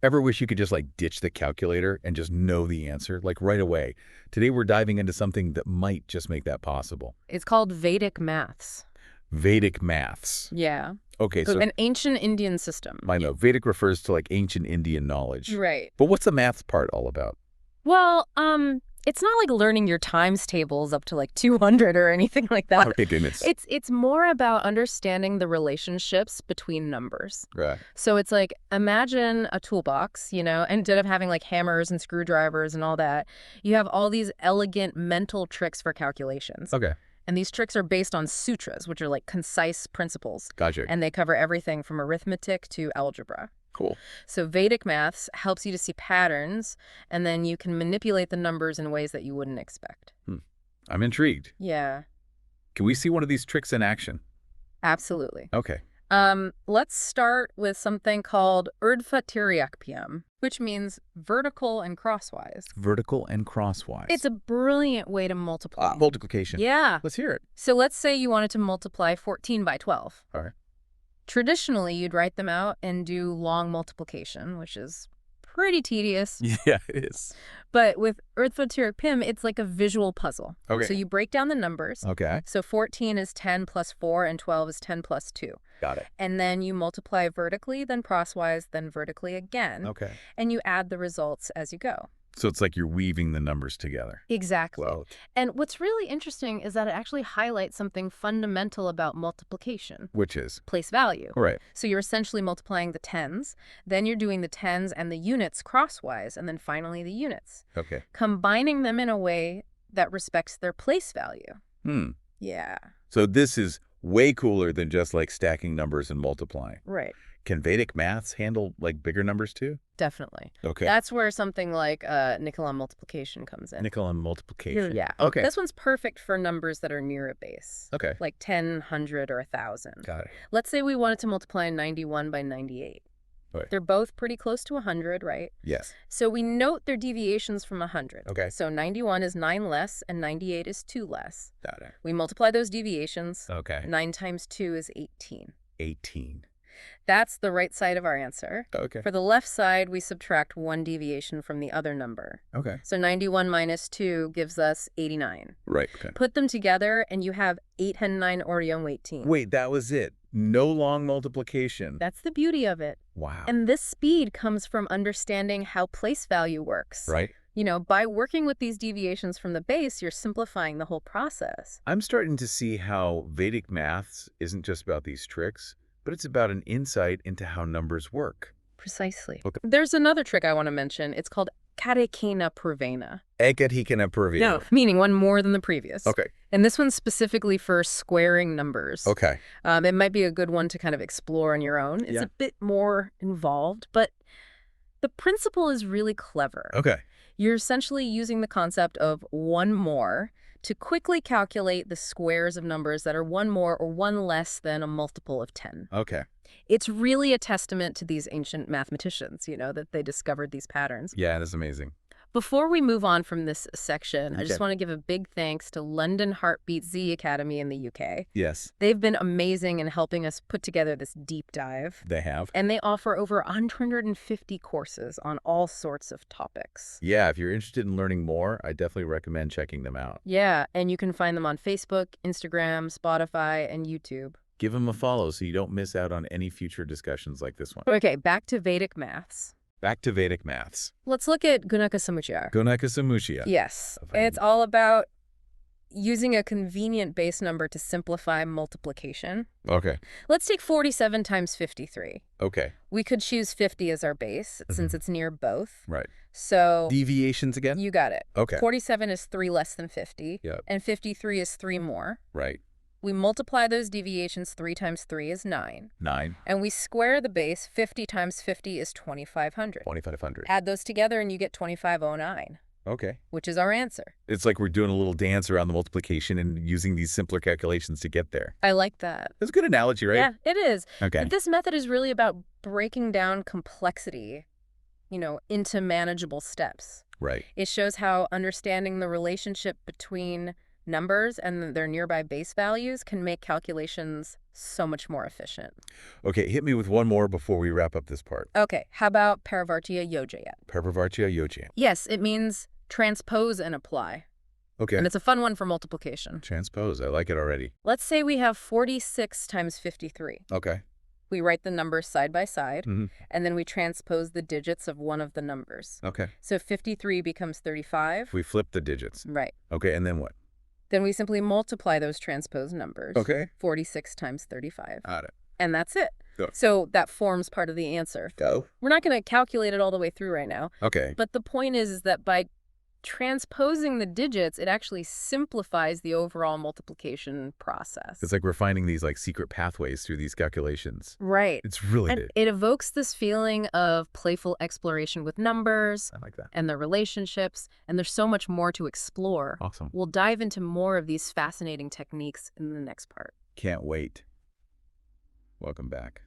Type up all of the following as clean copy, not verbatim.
Ever wish you could just like ditch the calculator and just know the answer, like right away? Today we're diving into something that might just make that possible. It's called Vedic Maths. Vedic Maths. Yeah. Okay, so An ancient Indian system. I know Vedic refers to like ancient Indian knowledge. Right. But what's the maths part all about? Well, it's not like learning your times tables up to like 200 or anything like that. Okay, goodness. It's more about understanding the relationships between numbers. Right. So it's like, imagine a toolbox, instead of having like hammers and screwdrivers and all that, you have all these elegant mental tricks for calculations. Okay. And these tricks are based on sutras, which are like concise principles. Gotcha. And they cover everything from arithmetic to algebra. Cool. So Vedic Maths helps you to see patterns, and then you can manipulate the numbers in ways that you wouldn't expect. I'm intrigued. Yeah. Can we see one of these tricks in action? Absolutely. Okay. Let's start with something called Urdhva-Tiryakbhyam, which means vertical and crosswise. Vertical and crosswise. It's a brilliant way to multiply. Multiplication. Yeah. Let's hear it. So let's say you wanted to multiply 14 by 12. All right. Traditionally, you'd write them out and do long multiplication, which is pretty tedious. Yeah, it is. But with Urdhva-Tiryakbhyam, it's like a visual puzzle. Okay. So you break down the numbers. Okay. So 14 is 10 plus 4, and 12 is 10 plus 2. Got it. And then you multiply vertically, then crosswise, then vertically again. Okay. And you add the results as you go. So it's like you're weaving the numbers together. Exactly. Well, And what's really interesting is that it actually highlights something fundamental about multiplication. which is? Place value. All right. So you're essentially multiplying the tens, then you're doing the tens and the units crosswise, and then finally the units. Okay. Combining them in a way that respects their place value. Yeah. So this is way cooler than just like stacking numbers and multiplying. Right. Can Vedic maths handle like bigger numbers too? Definitely. Okay. That's where something like Nikhilam Multiplication comes in. Nikhilam Multiplication. Yeah. Okay. This one's perfect for numbers that are near a base. Okay. Like 10, 100, or 1,000. Got it. Let's say we wanted to multiply 91 by 98. Right. They're both pretty close to 100, right? Yes. So we note their deviations from 100. Okay. So 91 is 9 less, and 98 is 2 less. Got it. We multiply those deviations. Okay. 9 times 2 is 18. 18. That's the right side of our answer. Okay. For the left side, we subtract one deviation from the other number. Okay. So 91 minus 2 gives us 89. Right. Okay. Put them together, and you have 8 and 9 Orion 18. Wait, that was it. No long multiplication. That's the beauty of it. Wow. And this speed comes from understanding how place value works. Right. By working with these deviations from the base, you're simplifying the whole process. I'm starting to see how Vedic maths isn't just about these tricks, but it's about an insight into how numbers work. Precisely. Okay. There's another trick I want to mention. It's called Ekadhikena Purvena. Ekadhikena Purvena. No, meaning one more than the previous. Okay. And this one's specifically for squaring numbers. Okay. It might be a good one to kind of explore on your own. It's Yeah. a bit more involved, but the principle is really clever. Okay. You're essentially using the concept of one more to quickly calculate the squares of numbers that are one more or one less than a multiple of 10. Okay. It's really a testament to these ancient mathematicians, that they discovered these patterns. Yeah, that's amazing. Before we move on from this section, I just Okay. want to give a big thanks to London Heartbeat Z Academy in the UK. Yes, They've been amazing in helping us put together this deep dive. they have. And they offer over 150 courses on all sorts of topics. Yeah, if you're interested in learning more, I definitely recommend checking them out. Yeah, and you can find them on Facebook, Instagram, Spotify, and YouTube. Give them a follow so you don't miss out on any future discussions like this one. Okay, back to Vedic Maths. Back to Vedic maths. Let's look at Gunakasamuchyah. Gunakasamuchyah. Yes, Okay. it's all about using a convenient base number to simplify multiplication. Okay. Let's take 47 times 53. Okay. We could choose 50 as our base since it's near both. Right. So Deviations again? you got it. Okay. 47 is 3 less than 50, Yep. and 53 is 3 more. Right. We multiply those deviations. 3 times 3 is 9. 9. And we square the base. 50 times 50 is 2,500. 2,500. Add those together and you get 2,509, Okay. which is our answer. It's like we're doing a little dance around the multiplication and using these simpler calculations to get there. I like that. That's a good analogy, right? Yeah, it is. Okay. This method is really about breaking down complexity, into manageable steps. Right. It shows how understanding the relationship between numbers and their nearby base values can make calculations so much more efficient. Okay, hit me with one more before we wrap up this part. Okay, how about Paravartya Yojayet? Paravartya Yojayet. Yes, it means transpose and apply. Okay. And it's a fun one for multiplication. Transpose. I like it already. Let's say we have 46 times 53. Okay. We write the numbers side by side, Mm-hmm. and then we transpose the digits of one of the numbers. Okay. So 53 becomes 35. We flip the digits. Right. Okay, and then what? Then we simply multiply those transposed numbers. Okay. 46 times 35. Got it. And that's it. Go. So that forms part of the answer. Go. We're not going to calculate it all the way through right now. Okay. But the point is that by transposing the digits, it actually simplifies the overall multiplication process. It's like we're finding these like secret pathways through these calculations. Right. It's really And good. it evokes this feeling of playful exploration with numbers I like that. and their relationships, and there's so much more to explore. Awesome. We'll dive into more of these fascinating techniques in the next part. Can't wait. Welcome back.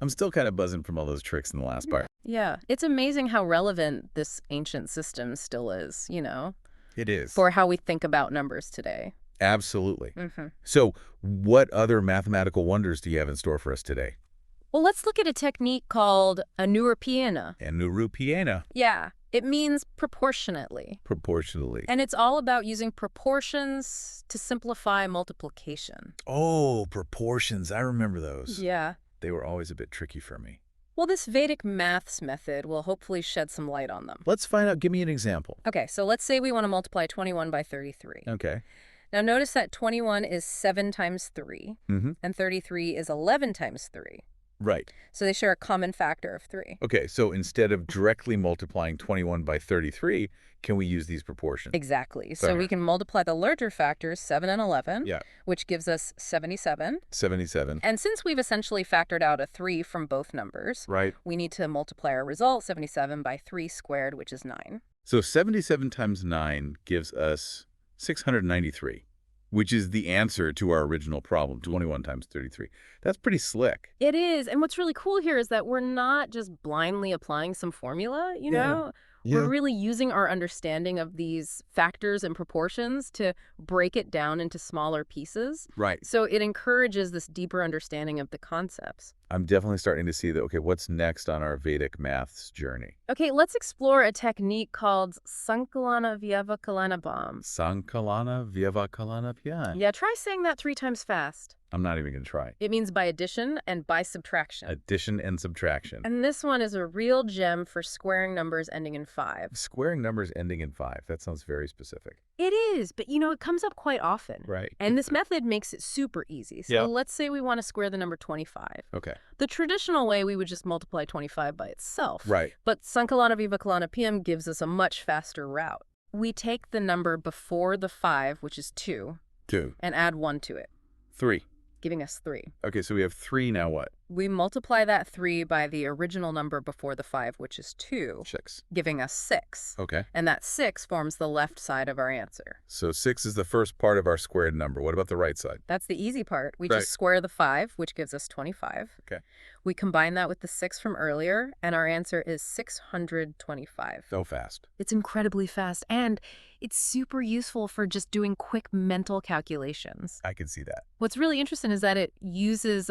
I'm still kind of buzzing from all those tricks in the last part. Yeah, it's amazing how relevant this ancient system still is, It is. for how we think about numbers today. Absolutely. Mm-hmm. So what other mathematical wonders do you have in store for us today? Well, let's look at a technique called Urdhva-Tiryakbhyam. Urdhva-Tiryakbhyam. Yeah, it means proportionately. Proportionally. And it's all about using proportions to simplify multiplication. Oh, proportions. I remember those. Yeah. They were always a bit tricky for me. Well, this Vedic Maths method will hopefully shed some light on them. Let's find out. Give me an example. Okay, so let's say we want to multiply 21 by 33. Okay. Now notice that 21 is 7 times 3, Mm-hmm. and 33 is 11 times 3. Right. So they share a common factor of 3. Okay, so instead of directly multiplying 21 by 33, can we use these proportions? Exactly. So Fair. we can multiply the larger factors, 7 and 11, Yeah. which gives us 77. 77. And since we've essentially factored out a 3 from both numbers, Right. we need to multiply our result, 77, by 3 squared, which is 9. So 77 times 9 gives us 693, which is the answer to our original problem, 21 times 33. That's pretty slick. It is. And what's really cool here is that we're not just blindly applying some formula, you know? We're really using our understanding of these factors and proportions to break it down into smaller pieces. Right. So it encourages this deeper understanding of the concepts. I'm definitely starting to see that, okay, what's next on our Vedic maths journey? Okay, let's explore a technique called Sankalana Vyavakalana. Sankalana Vyavakalana. Yeah, try saying that 3 times fast. I'm not even going to try. It means by addition and by subtraction. Addition and subtraction. And this one is a real gem for squaring numbers ending in 5. Squaring numbers ending in 5. That sounds very specific. It is, but it comes up quite often. Right. And this method makes it super easy. So Yep. let's say we want to square the number 25. Okay. The traditional way, we would just multiply 25 by itself. Right. But Sankalana Vyavakalana PM gives us a much faster route. We take the number before the 5, which is 2, 2. and add 1 to it, 3. giving us 3. Okay, so we have 3 now what? We multiply that 3 by the original number before the 5, which is 2, 6. giving us 6. Okay. And that 6 forms the left side of our answer. So 6 is the first part of our squared number. What about the right side? That's the easy part. We Right. just square the 5, which gives us 25. Okay. We combine that with the 6 from earlier, and our answer is 625. So fast. It's incredibly fast, and it's super useful for just doing quick mental calculations. I can see that. What's really interesting is that it uses,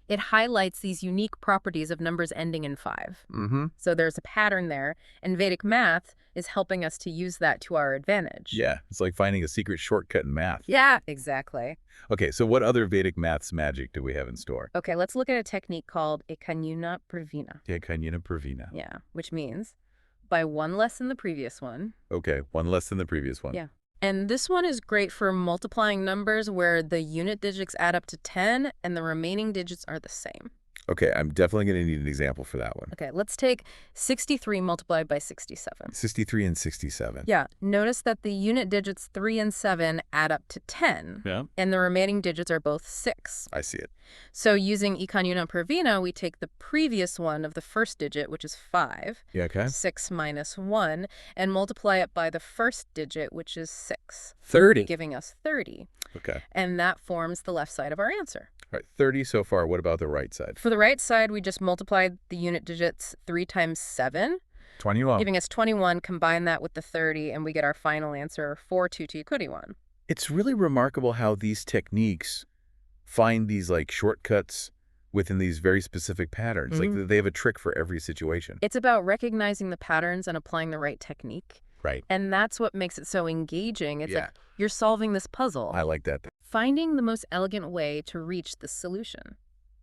it highlights these unique properties of numbers ending in 5. Mm-hmm. So there's a pattern there, and Vedic math is helping us to use that to our advantage. Yeah, it's like finding a secret shortcut in math. Yeah, exactly. Okay, so what other Vedic maths magic do we have in store? Okay, let's look at a technique called Ekadhikena Purvena. Ekadhikena Purvena. Yeah, which means by 1 less than the previous one. Okay, 1 less than the previous one. Yeah. And this one is great for multiplying numbers where the unit digits add up to 10 and the remaining digits are the same. Okay, I'm definitely going to need an example for that one. Okay, let's take 63 multiplied by 67. 63 and 67. Yeah, notice that the unit digits 3 and 7 add up to 10. Yeah. And the remaining digits are both 6. I see it. So using Ekadhikena Purvena, we take the previous one of the first digit, which is 5, Yeah, okay. 6 minus 1, and multiply it by the first digit, which is 6. 30. Giving us 30. Okay. And that forms the left side of our answer. All right, 30 so far. What about the right side? For the right side, we just multiplied the unit digits 3 times 7. 21. Giving us 21, combine that with the 30, and we get our final answer, 42221. It's really remarkable how these techniques find these like shortcuts within these very specific patterns. Like they have a trick for every situation. It's about recognizing the patterns and applying the right technique. Right. And that's what makes it so engaging. It's like you're solving this puzzle. I like that. Finding the most elegant way to reach the solution.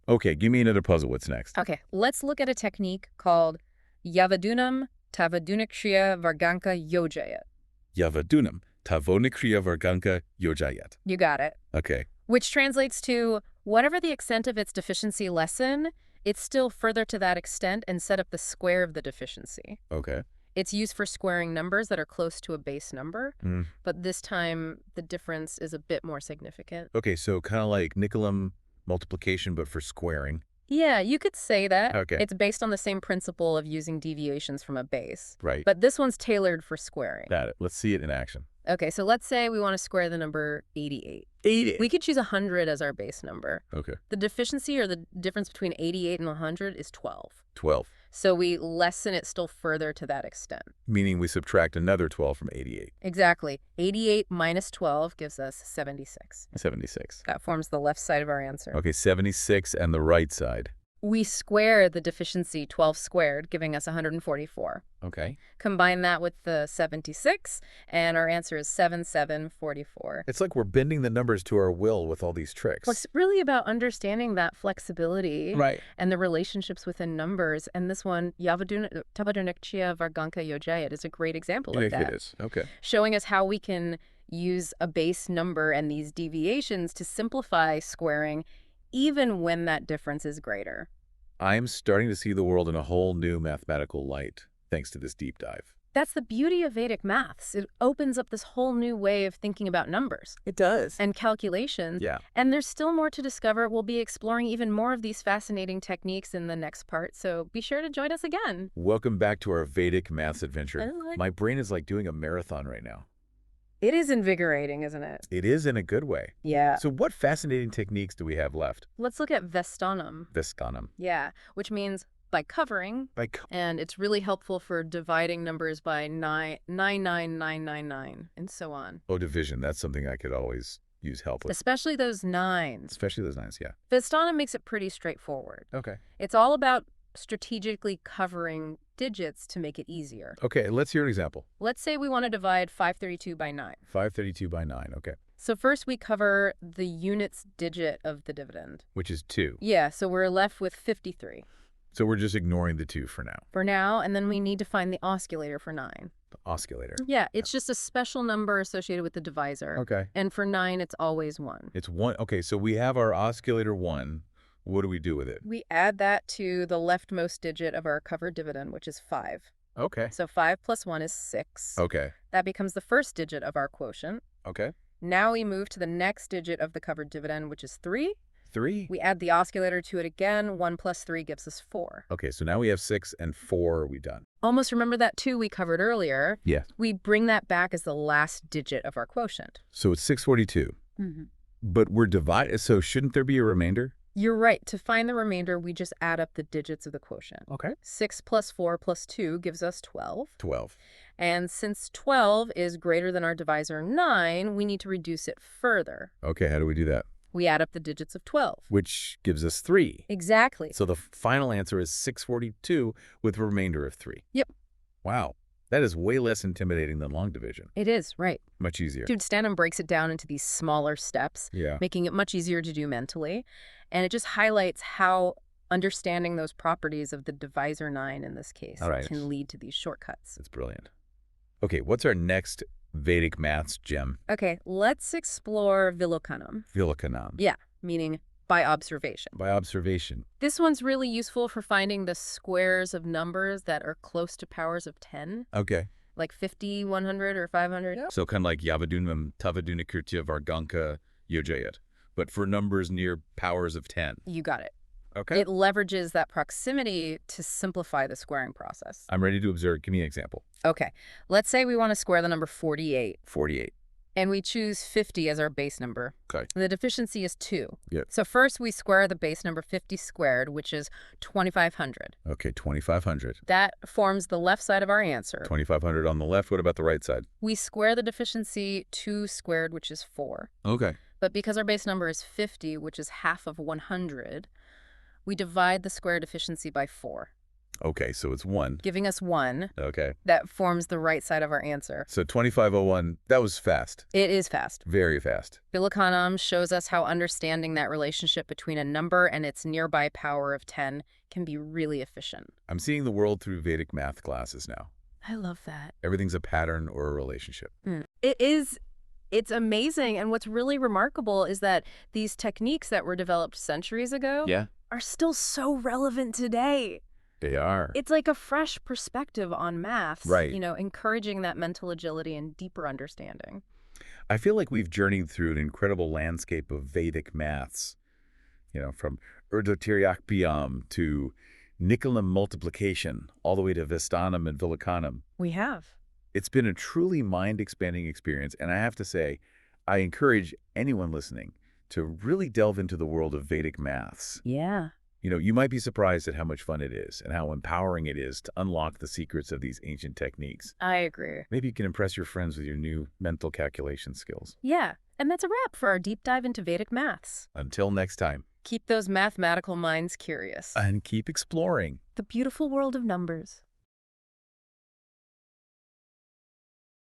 Okay, give me another puzzle. What's next? Okay, let's look at a technique called Yavadunam Tavadunakshya Varganka Yojayet. Yavadunam Tavonikrya Varganka Yojayet. You got it. Okay. Which translates to, whatever the extent of its deficiency lessen, it's still further to that extent and set up the square of the deficiency. Okay. It's used for squaring numbers that are close to a base number, but this time the difference is a bit more significant. Okay, so kind of like Nikhilam Multiplication, but for squaring. Yeah, you could say that. Okay. It's based on the same principle of using deviations from a base. Right. But this one's tailored for squaring. Got it. Let's see it in action. Okay, so let's say we want to square the number 88. 88. We could choose 100 as our base number. Okay. The deficiency, or the difference between 88 and 100, is 12. 12. So we lessen it still further to that extent. Meaning we subtract another 12 from 88. Exactly. 88 minus 12 gives us 76. 76. That forms the left side of our answer. Okay, 76 and the right side. We square the deficiency 12 squared, giving us 144. Okay. Combine that with the 76, and our answer is 7744. It's like we're bending the numbers to our will with all these tricks. Well, it's really about understanding that flexibility and the relationships within numbers. And this one, Tavadunakshya Varganka Yojayet, is a great example of that. It is. Okay. Showing us how we can use a base number and these deviations to simplify squaring, even when that difference is greater. I'm starting to see the world in a whole new mathematical light, thanks to this deep dive. That's the beauty of Vedic maths. It opens up this whole new way of thinking about numbers. It does. And calculations. Yeah. And there's still more to discover. We'll be exploring even more of these fascinating techniques in the next part, so be sure to join us again. Welcome back to our Vedic maths adventure. My brain is like doing a marathon right now. It is invigorating, isn't it? It is in a good way. Yeah. So what fascinating techniques do we have left? Let's look at Vestanam. Vestanam. Yeah, which means by covering, and it's really helpful for dividing numbers by 99999 and so on. Oh, division. That's something I could always use help with. Especially those nines. Especially those nines, yeah. Vestanam makes it pretty straightforward. Okay. It's all about strategically covering digits to make it easier. Okay, let's hear an example. Let's say we want to divide 532 by 9. 532 by 9, okay. So first we cover the units digit of the dividend. Which is 2. Yeah, so we're left with 53. So we're just ignoring the 2 for now. For now, and then we need to find the osculator for 9. The osculator. Yeah, it's just a special number associated with the divisor. Okay. And for 9, it's always 1. It's 1. Okay, so we have our osculator 1. What do we do with it? We add that to the leftmost digit of our covered dividend, which is 5. Okay. So 5 plus 1 is 6. Okay. That becomes the first digit of our quotient. Okay. Now we move to the next digit of the covered dividend, which is 3. 3? We add the osculator to it again. 1 plus 3 gives us 4. Okay, so now we have 6 and 4 are we done. Almost remember that 2 we covered earlier. Yes. We bring that back as the last digit of our quotient. So it's 642. Mm-hmm. But we're divided, so shouldn't there be a remainder? You're right. To find the remainder, we just add up the digits of the quotient. Okay. 6 plus 4 plus 2 gives us 12. 12. And since 12 is greater than our divisor 9, we need to reduce it further. Okay, how do we do that? We add up the digits of 12. Which gives us 3. Exactly. So the final answer is 642 with a remainder of 3. Yep. Wow. That is way less intimidating than long division. It is, right. Much easier. Dude, Stanham breaks it down into these smaller steps, Yeah. making it much easier to do mentally. And it just highlights how understanding those properties of the divisor 9 in this case can lead to these shortcuts. It's brilliant. Okay, what's our next Vedic maths gem? Okay, let's explore Vilokanam. Vilokanam. Yeah, meaning by observation. By observation. This one's really useful for finding the squares of numbers that are close to powers of 10. Okay. Like 50, 100, or 500. Yeah. So kind of like Yavadunam Tavadunakirtya Varganka Yojayet, but for numbers near powers of 10. You got it. Okay. It leverages that proximity to simplify the squaring process. I'm ready to observe. Give me an example. Okay. Let's say we want to square the number 48. 48. And we choose 50 as our base number. Okay. The deficiency is 2. Yep. So first we square the base number 50 squared, which is 2,500. Okay, 2,500. That forms the left side of our answer. 2,500 on the left. What about the right side? We square the deficiency 2 squared, which is 4. Okay. But because our base number is 50, which is half of 100, we divide the square deficiency by 4. Okay, so it's 1. Giving us 1. Okay. That forms the right side of our answer. So 2501, that was fast. It is fast. Very fast. Gunakasamuchyah shows us how understanding that relationship between a number and its nearby power of 10 can be really efficient. I'm seeing the world through Vedic math classes now. I love that. Everything's a pattern or a relationship. It is. It's amazing. And what's really remarkable is that these techniques that were developed centuries ago are still so relevant today. They are. It's like a fresh perspective on maths, Right. Encouraging that mental agility and deeper understanding. I feel like we've journeyed through an incredible landscape of Vedic maths, from Urdhva-Tiryakbhyam to Nikhilam Multiplication, all the way to Vestanam and Vilakanam. We have. It's been a truly mind-expanding experience, and I have to say, I encourage anyone listening to really delve into the world of Vedic maths. Yeah. You might be surprised at how much fun it is and how empowering it is to unlock the secrets of these ancient techniques. I agree. Maybe you can impress your friends with your new mental calculation skills. Yeah. And that's a wrap for our deep dive into Vedic maths. Until next time. Keep those mathematical minds curious. And keep exploring the beautiful world of numbers.